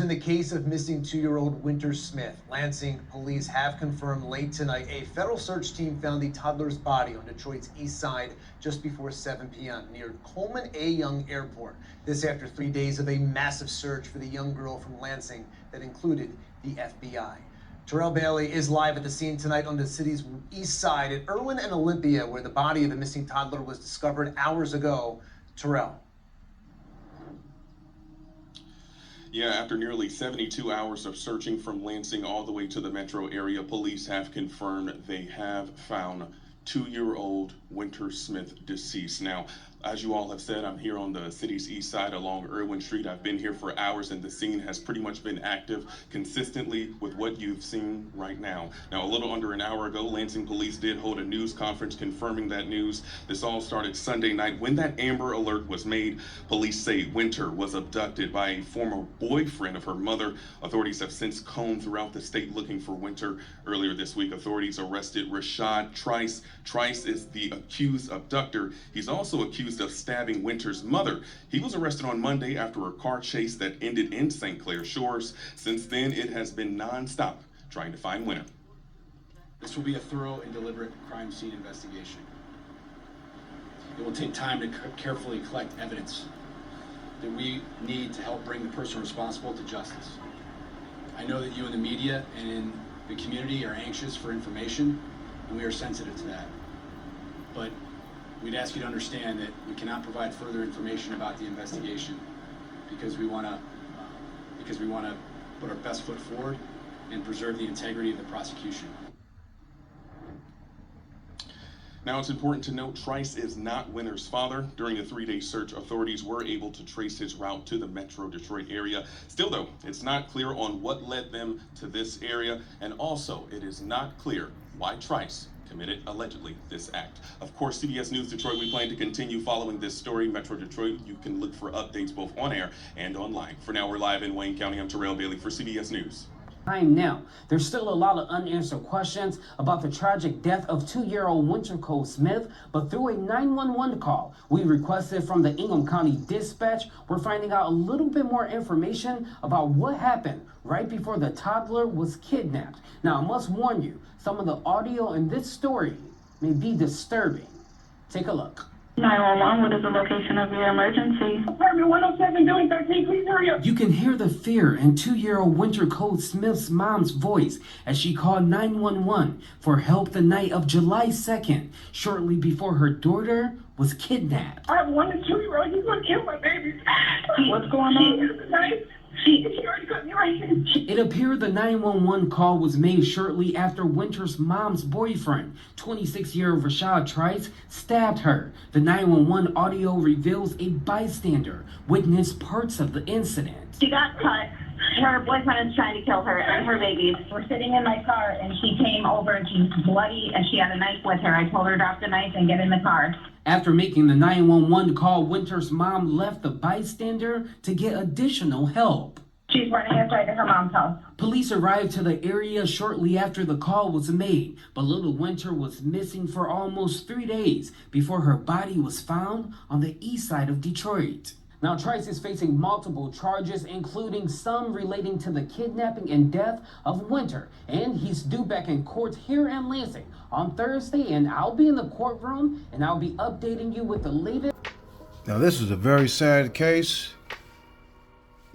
in the case of missing 2-year-old Winter Smith. Lansing police have confirmed late tonight a federal search team found the toddler's body on Detroit's east side just before 7 p.m. near Coleman A. Young Airport. This after 3 days of a massive search for the young girl from Lansing that included the FBI. Terrell Bailey is live at the scene tonight on the city's east side at Irwin and Olympia, where the body of the missing toddler was discovered hours ago. Terrell. Yeah, after nearly 72 hours of searching from Lansing all the way to the metro area, police have confirmed they have found 2-year-old Winter Smith deceased. Now, as you all have said, I'm here on the city's east side along Irwin Street. I've been here for hours and the scene has pretty much been active consistently with what you've seen right now. Now, a little under an hour ago, Lansing police did hold a news conference confirming that news. This all started Sunday night when that Amber Alert was made. Police say Winter was abducted by a former boyfriend of her mother. Authorities have since combed throughout the state looking for Winter. Earlier this week, authorities arrested Rashad Trice. Trice is the accused abductor. He's also accused of stabbing Winter's mother. He was arrested on Monday after a car chase that ended in St. Clair Shores. Since then, it has been nonstop trying to find Winter. This will be a thorough and deliberate crime scene investigation. It will take time to carefully collect evidence that we need to help bring the person responsible to justice. I know that you in the media and in the community are anxious for information, and we are sensitive to that. But we'd ask you to understand that we cannot provide further information about the investigation because we want to put our best foot forward and preserve the integrity of the prosecution. Now, it's important to note Trice is not Winter's father. During a 3-day search, authorities were able to trace his route to the metro Detroit area. Still, though, it's not clear on what led them to this area, and also it is not clear why Trice committed, allegedly, this act. Of course, CBS News Detroit, we plan to continue following this story. Metro Detroit, you can look for updates both on air and online. For now, we're live in Wayne County. I'm Terrell Bailey for CBS News. Now, there's still a lot of unanswered questions about the tragic death of 2-year-old Winter Cole Smith, but through a 911 call we requested from the Ingham County Dispatch, we're finding out a little bit more information about what happened right before the toddler was kidnapped. Now, I must warn you, some of the audio in this story may be disturbing. Take a look. 911, what is the location of your emergency? Apartment 107, building 13, please hurry up. You can hear the fear in 2-year-old Winter Cole Smith's mom's voice as she called 911 for help the night of July 2nd, shortly before her daughter was kidnapped. I have 1 and 2-year-old, he's gonna kill my baby. What's going on? She has a knife. She already got me right here. It appeared the 911 call was made shortly after Winter's mom's boyfriend, 26-year-old Rashad Trice, stabbed her. The 911 audio reveals a bystander witnessed parts of the incident. She got cut. Her boyfriend is trying to kill her and her babies. We're sitting in my car and she came over and she's bloody and she had a knife with her. I told her to drop the knife and get in the car. After making the 911 call, Winter's mom left the bystander to get additional help. She's running inside to her mom's house. Police arrived to the area shortly after the call was made, but little Winter was missing for almost 3 days before her body was found on the east side of Detroit. Now, Trice is facing multiple charges, including some relating to the kidnapping and death of Winter, and he's due back in court here in Lansing on Thursday, and I'll be in the courtroom, and I'll be updating you with the latest. Now, this is a very sad case.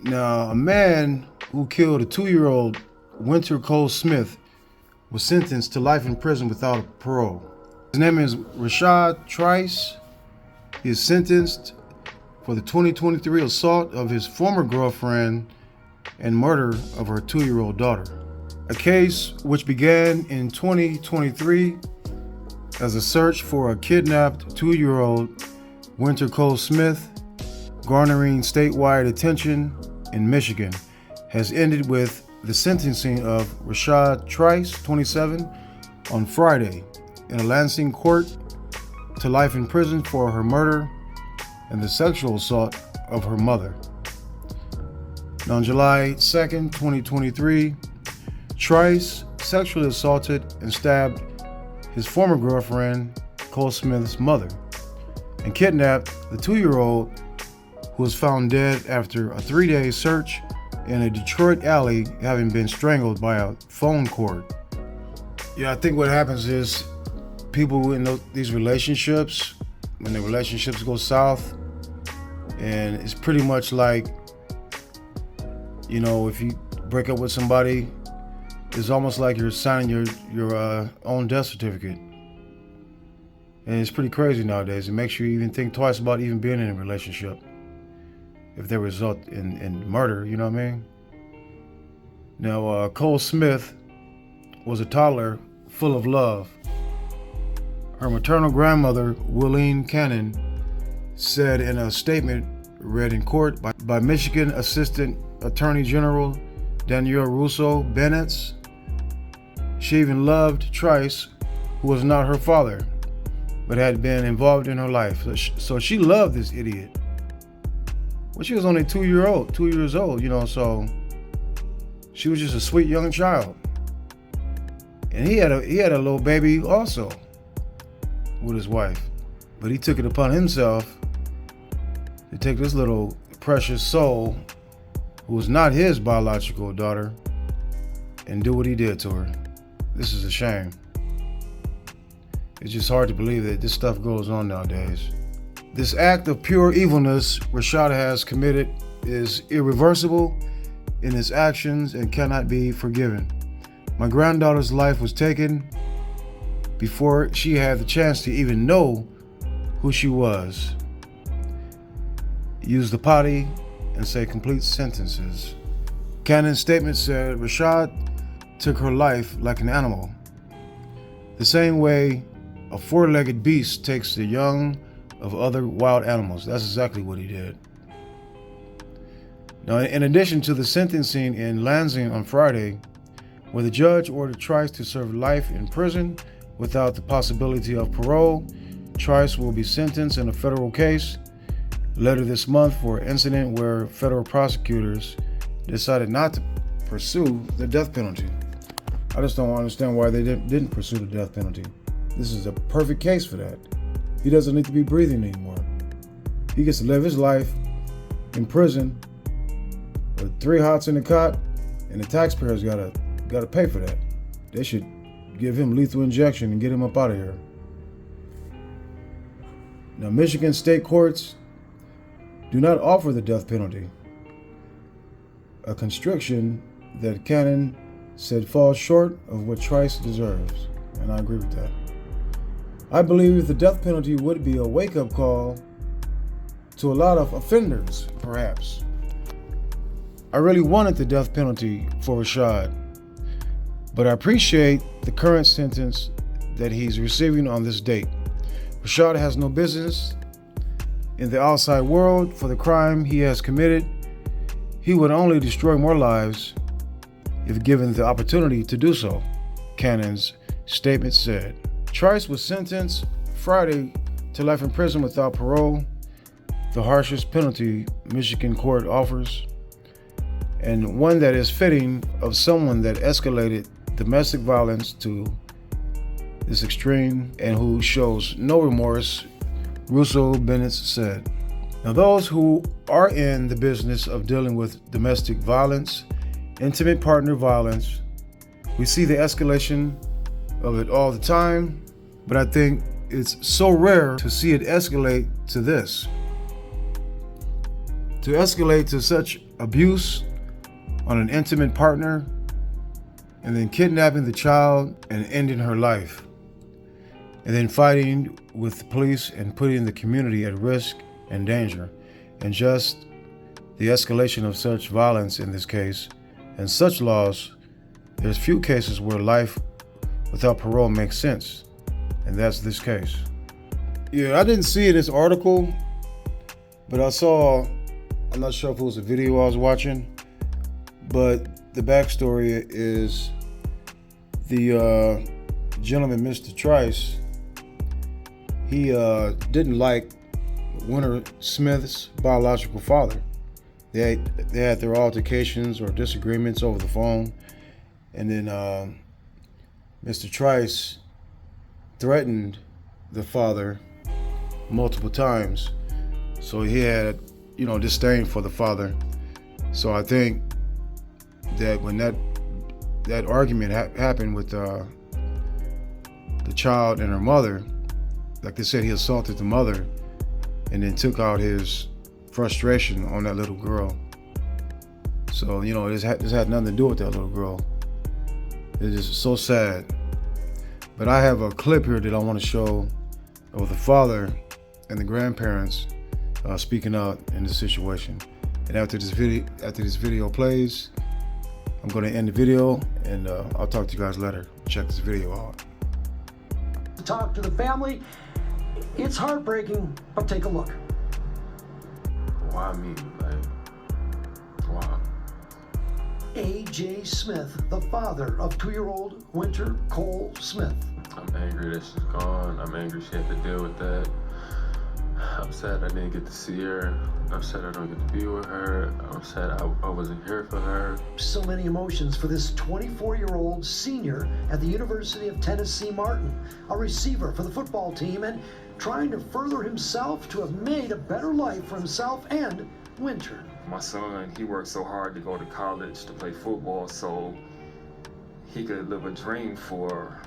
Now, a man who killed a 2-year-old Winter Cole Smith was sentenced to life in prison without parole. His name is Rashad Trice. He is sentenced for the 2023 assault of his former girlfriend and murder of her 2-year-old daughter. A case which began in 2023 as a search for a kidnapped 2-year-old Winter Cole Smith, garnering statewide attention in Michigan, has ended with the sentencing of Rashad Trice, 27, on Friday in a Lansing court to life in prison for her murder and the sexual assault of her mother. And on July 2nd, 2023, Trice sexually assaulted and stabbed his former girlfriend, Cole Smith's mother, and kidnapped the 2-year-old who was found dead after a 3-day search in a Detroit alley having been strangled by a phone cord. Yeah, I think what happens is people in these relationships, when the relationships go south, and it's pretty much like, if you break up with somebody, it's almost like you're signing your own death certificate. And it's pretty crazy nowadays. It makes you even think twice about even being in a relationship if they result in murder, you know what I mean? Now, Cole Smith was a toddler full of love. Her maternal grandmother, Willeen Cannon, said in a statement read in court by Michigan Assistant Attorney General Danielle Russo Bennett, she even loved Trice, who was not her father, but had been involved in her life. So she loved this idiot. Well, she was only 2 years old, so she was just a sweet young child. And he had a little baby also with his wife. But he took it upon himself to take this little precious soul, who was not his biological daughter, and do what he did to her. This is a shame. It's just hard to believe that this stuff goes on nowadays. This act of pure evilness Rashad has committed is irreversible in its actions and cannot be forgiven. My granddaughter's life was taken before she had the chance to even know who she was. Use the potty and say complete sentences. Cannon's statement said Rashad took her life like an animal, the same way a four-legged beast takes the young of other wild animals. That's exactly what he did. Now, in addition to the sentencing in Lansing on Friday, where the judge ordered Trice to serve life in prison without the possibility of parole, Trice will be sentenced in a federal case later this month for an incident where federal prosecutors decided not to pursue the death penalty. I just don't understand why they didn't pursue the death penalty. This is a perfect case for that. He doesn't need to be breathing anymore. He gets to live his life in prison with 3 hots in the cot, and the taxpayers gotta pay for that. They should give him lethal injection and get him up out of here. Now, Michigan state courts do not offer the death penalty, a constriction that Cannon said falls short of what Trice deserves, and I agree with that. I believe the death penalty would be a wake-up call to a lot of offenders, perhaps. I really wanted the death penalty for Rashad, but I appreciate the current sentence that he's receiving on this date. Rashad has no business in the outside world for the crime he has committed. He would only destroy more lives if given the opportunity to do so, Cannon's statement said. Trice was sentenced Friday to life in prison without parole, the harshest penalty Michigan court offers, and one that is fitting of someone that escalated domestic violence to this extreme and who shows no remorse, Russo Bennett said. Now, those who are in the business of dealing with domestic violence, intimate partner violence, we see the escalation of it all the time, but I think it's so rare to see it escalate to this. To escalate to such abuse on an intimate partner, and then kidnapping the child and ending her life, and then fighting with the police and putting the community at risk and danger, and just the escalation of such violence in this case, and such laws, there's few cases where life without parole makes sense, and that's this case. Yeah, I didn't see this article, but I'm not sure if it was a video I was watching, but the backstory is the gentleman, Mr. Trice, he didn't like Winter Smith's biological father. They had their altercations or disagreements over the phone, and then Mr. Trice threatened the father multiple times, so he had disdain for the father. So I think that when that argument happened with the child and her mother, like they said, he assaulted the mother and then took out his frustration on that little girl. So, you know, this had nothing to do with that little girl. It's just so sad. But I have a clip here that I want to show of the father and the grandparents speaking out in the situation. And after this video plays, I'm going to end the video, and I'll talk to you guys later. Check this video out. To talk to the family, it's heartbreaking, but take a look. Why me? Like, why? A.J. Smith, the father of 2-year-old Winter Cole Smith. I'm angry that she's gone. I'm angry she had to deal with that. I'm sad I didn't get to see her. I'm sad I don't get to be with her. I'm sad I wasn't here for her. So many emotions for this 24-year-old senior at the University of Tennessee Martin, a receiver for the football team and trying to further himself to have made a better life for himself and Winter. My son, he worked so hard to go to college to play football so he could live a dream for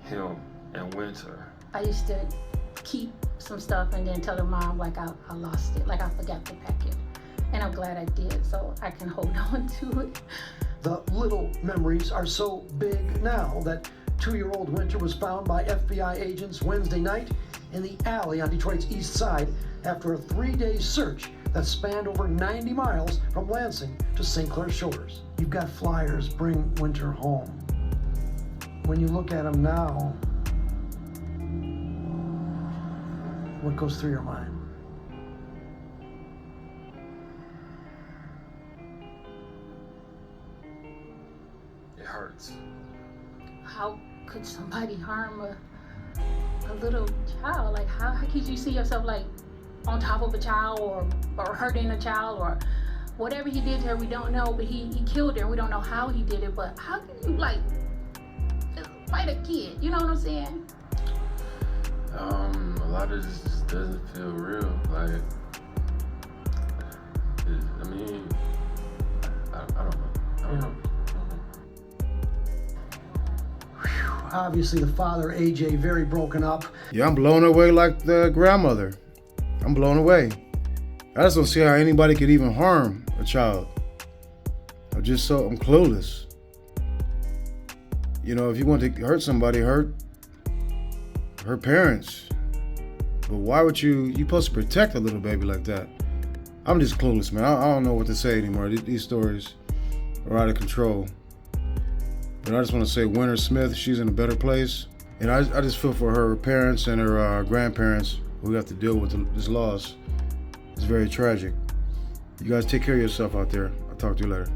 him and Winter. I used to keep some stuff and then tell her mom like I lost it, like I forgot to pack it. And I'm glad I did, so I can hold on to it. The little memories are so big now that 2-year-old Winter was found by FBI agents Wednesday night in the alley on Detroit's east side after a 3-day search that spanned over 90 miles from Lansing to St. Clair Shores. You've got flyers, bring Winter home. When you look at him now, what goes through your mind? It hurts. How could somebody harm a little child? Like, how could you see yourself like on top of a child or hurting a child or whatever he did to her? We don't know, but he killed her. We don't know how he did it, but how can you like just fight a kid? You know what I'm saying? A lot of this just doesn't feel real. Like, I mean, I don't know. Obviously, the father, AJ, very broken up. Yeah, I'm blown away like the grandmother. I'm blown away. I just don't see how anybody could even harm a child. I'm clueless. You know, if you want to hurt somebody, hurt her parents. But why would you're supposed to protect a little baby like that? I'm just clueless, man. I don't know what to say anymore. These stories are out of control. But I just want to say Winter Smith, she's in a better place. And I just feel for her parents and her grandparents who have to deal with this loss. It's very tragic. You guys take care of yourself out there. I'll talk to you later.